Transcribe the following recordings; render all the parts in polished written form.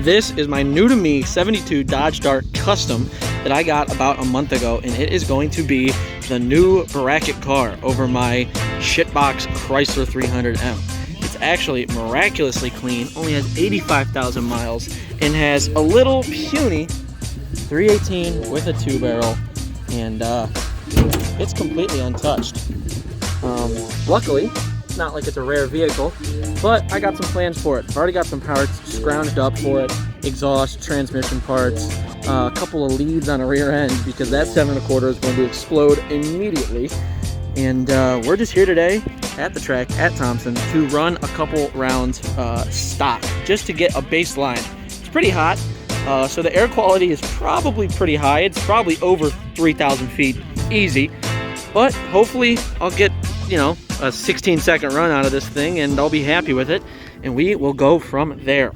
This is my new to me 72 Dodge Dart Custom that I got about a month ago, and it is going to be the new bracket car over my shitbox Chrysler 300M. It's actually miraculously clean, only has 85,000 miles, and has a little puny 318 with a 2-barrel, and it's completely untouched. Luckily, it's not like it's a rare vehicle, but I got some plans for it. I've already got some parts scrounged up for it, exhaust, transmission parts, a couple of leads on a rear end because that 7 1/4 is going to explode immediately. And we're just here today at the track at Thompson to run a couple rounds stock just to get a baseline. It's pretty hot, so the air quality is probably pretty high. It's probably over 3,000 feet easy, but hopefully I'll get, you know, a 16-second run out of this thing and I'll be happy with it, and we will go from there.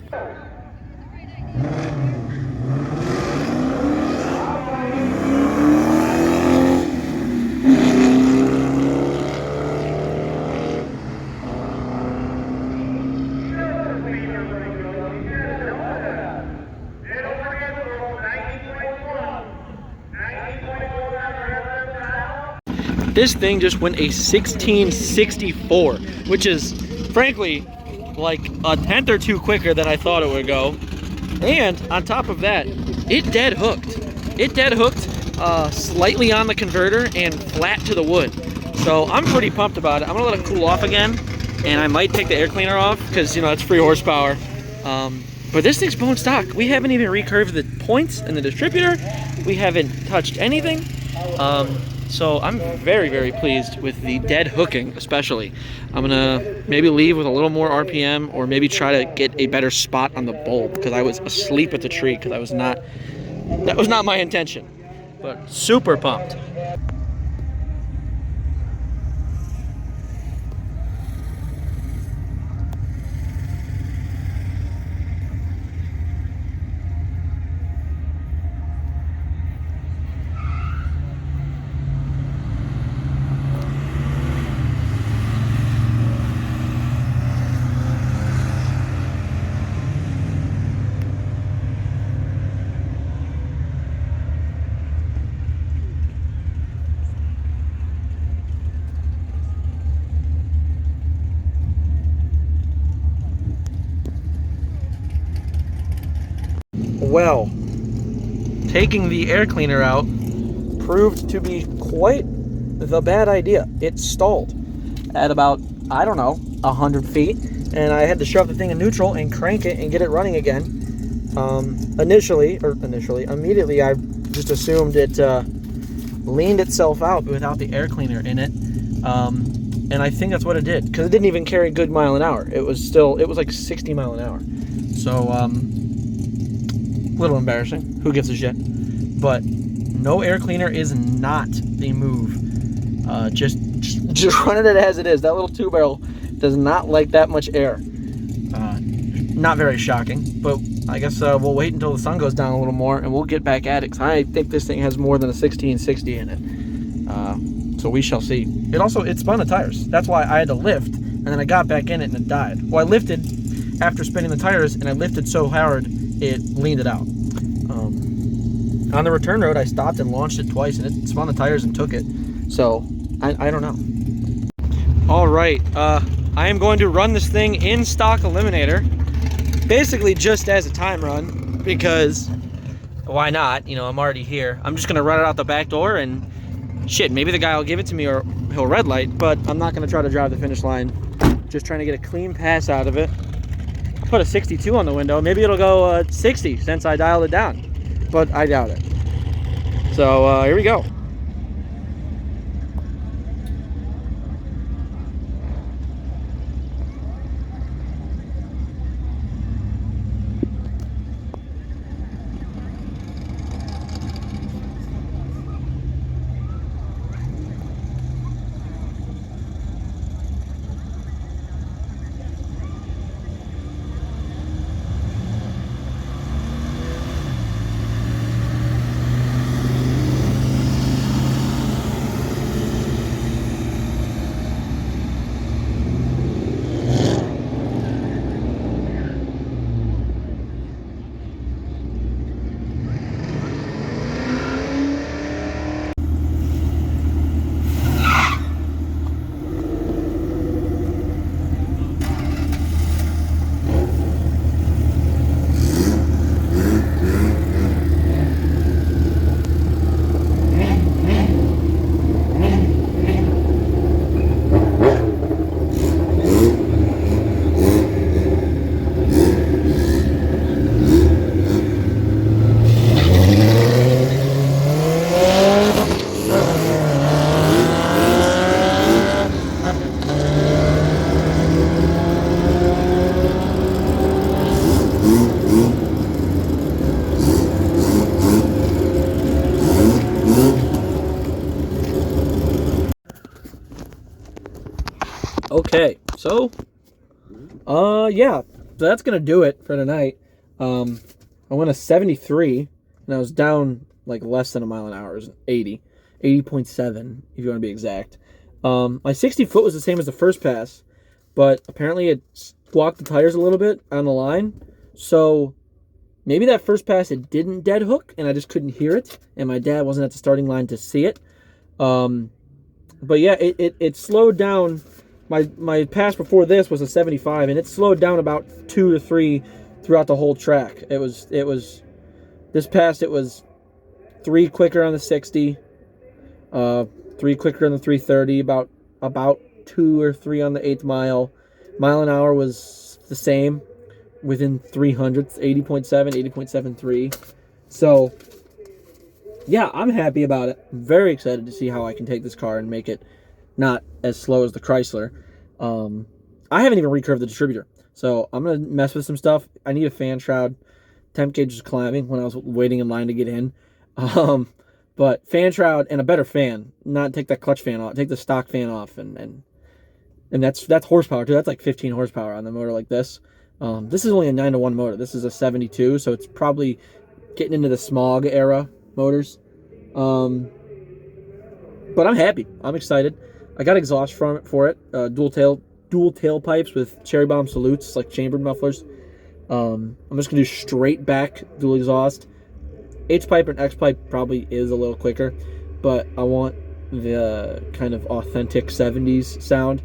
This thing just went a 1664, which is frankly like a tenth or two quicker than I thought it would go. And on top of that, it dead hooked. It dead hooked slightly on the converter and flat to the wood. So I'm pretty pumped about it. I'm gonna let it cool off again, and I might take the air cleaner off because, you know, it's free horsepower. But this thing's bone stock. We haven't even recurved the points in the distributor. We haven't touched anything. So I'm very, very pleased with the dead hooking, especially. I'm gonna maybe leave with a little more RPM, or maybe try to get a better spot on the bulb because I was asleep at the tree because that was not my intention. But super pumped. Well, taking the air cleaner out proved to be quite the bad idea. It stalled at about, I don't know, 100 feet, and I had to shove the thing in neutral and crank it and get it running again. Immediately I just assumed it leaned itself out without the air cleaner in it, and I think that's what it did, because it didn't even carry good mile an hour. It was like 60 mile an hour. So a little embarrassing. Who gives a shit? But no air cleaner is not the move. Just running it as it is. That little 2-barrel does not like that much air. Not very shocking, but I guess we'll wait until the sun goes down a little more and we'll get back at it, because I think this thing has more than a 1660 in it. So we shall see. It spun the tires. That's why I had to lift, and then I got back in it and it died. Well, I lifted after spinning the tires, and I lifted so hard it leaned it out. On the return road, I stopped and launched it twice, and it spun the tires and took it. So I don't know. All right, I am going to run this thing in stock eliminator, basically just as a time run, because why not? You know, I'm already here. I'm just gonna run it out the back door, and shit, maybe the guy will give it to me or he'll red light, but I'm not gonna try to drive the finish line. Just trying to get a clean pass out of it. Put a 62 on the window. Maybe it'll go 60 since I dialed it down, but I doubt it. So here we go. Okay, so, yeah, so that's gonna do it for tonight. I went a 73, and I was down like less than a mile an hour. It was 80.7 if you want to be exact. My 60 foot was the same as the first pass, but apparently it squawked the tires a little bit on the line. So maybe that first pass it didn't dead hook, and I just couldn't hear it, and my dad wasn't at the starting line to see it. But yeah, it slowed down. My pass before this was a 75, and it slowed down about 2 to 3 throughout the whole track. It was this pass, it was 3 quicker on the 60, 3 quicker on the 330, about 2 or 3 on the 8th mile. Mile an hour was the same, within 300ths, 80.7, 80.73. So yeah, I'm happy about it. I'm very excited to see how I can take this car and make it not as slow as the Chrysler. I haven't even recurved the distributor, so I'm going to mess with some stuff. I need a fan shroud. Temp gauge was climbing when I was waiting in line to get in. But fan shroud and a better fan. Not take that clutch fan off. Take the stock fan off. And that's horsepower, too. That's like 15 horsepower on the motor like this. This is only a 9-to-1 motor. This is a 72, so it's probably getting into the smog era motors. But I'm happy. I'm excited. I got exhaust for it. Dual tailpipes with cherry bomb salutes, like chambered mufflers. I'm just gonna do straight back dual exhaust. H pipe and X pipe probably is a little quicker, but I want the kind of authentic 70s sound,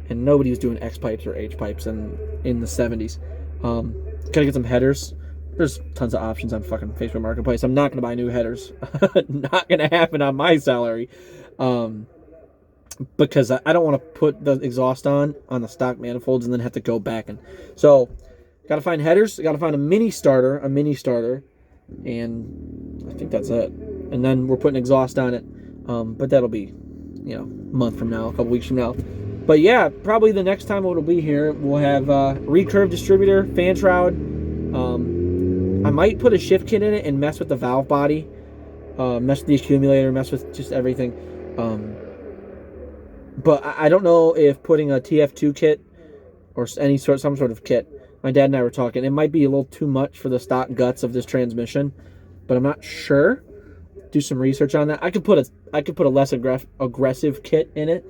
and nobody was doing X pipes or H pipes in the 70s. Gotta get some headers. There's tons of options on fucking Facebook Marketplace. I'm not going to buy new headers. Not going to happen on my salary. Because I don't want to put the exhaust on the stock manifolds and then have to go back. And so, got to find headers. Got to find a mini starter. And I think that's it. And then we're putting exhaust on it. But that'll be, a month from now, a couple weeks from now. But yeah, probably the next time it'll be here, we'll have recurve distributor, fan shroud. I might put a shift kit in it and mess with the valve body, mess with the accumulator, mess with just everything. But I don't know if putting a TF2 kit or some sort of kit. My dad and I were talking. It might be a little too much for the stock guts of this transmission, but I'm not sure. Do some research on that. I could put a less aggressive kit in it,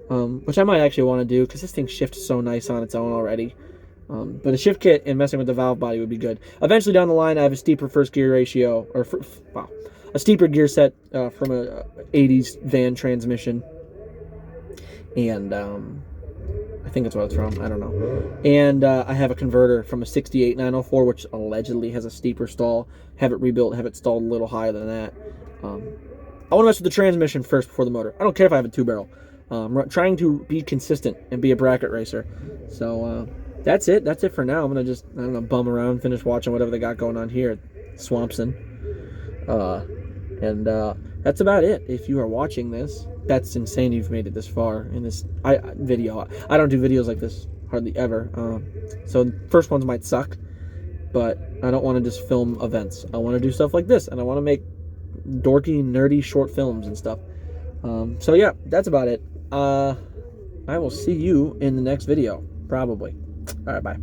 which I might actually want to do because this thing shifts so nice on its own already. But a shift kit and messing with the valve body would be good. Eventually down the line, I have a steeper first gear ratio, a steeper gear set from a 80s van transmission. And I think that's what it's from. I don't know. And I have a converter from a 68 904, which allegedly has a steeper stall. Have it rebuilt, have it stalled a little higher than that. I want to mess with the transmission first before the motor. I don't care if I have a 2-barrel. I'm trying to be consistent and be a bracket racer. So that's it. That's it for now. I'm going to just, bum around, finish watching whatever they got going on here at Swampson. And that's about it. If you are watching this, that's insane you've made it this far in this video. I don't do videos like this hardly ever. So the first ones might suck, but I don't want to just film events. I want to do stuff like this, and I want to make dorky, nerdy short films and stuff. So yeah, that's about it. I will see you in the next video, probably. All right, bye.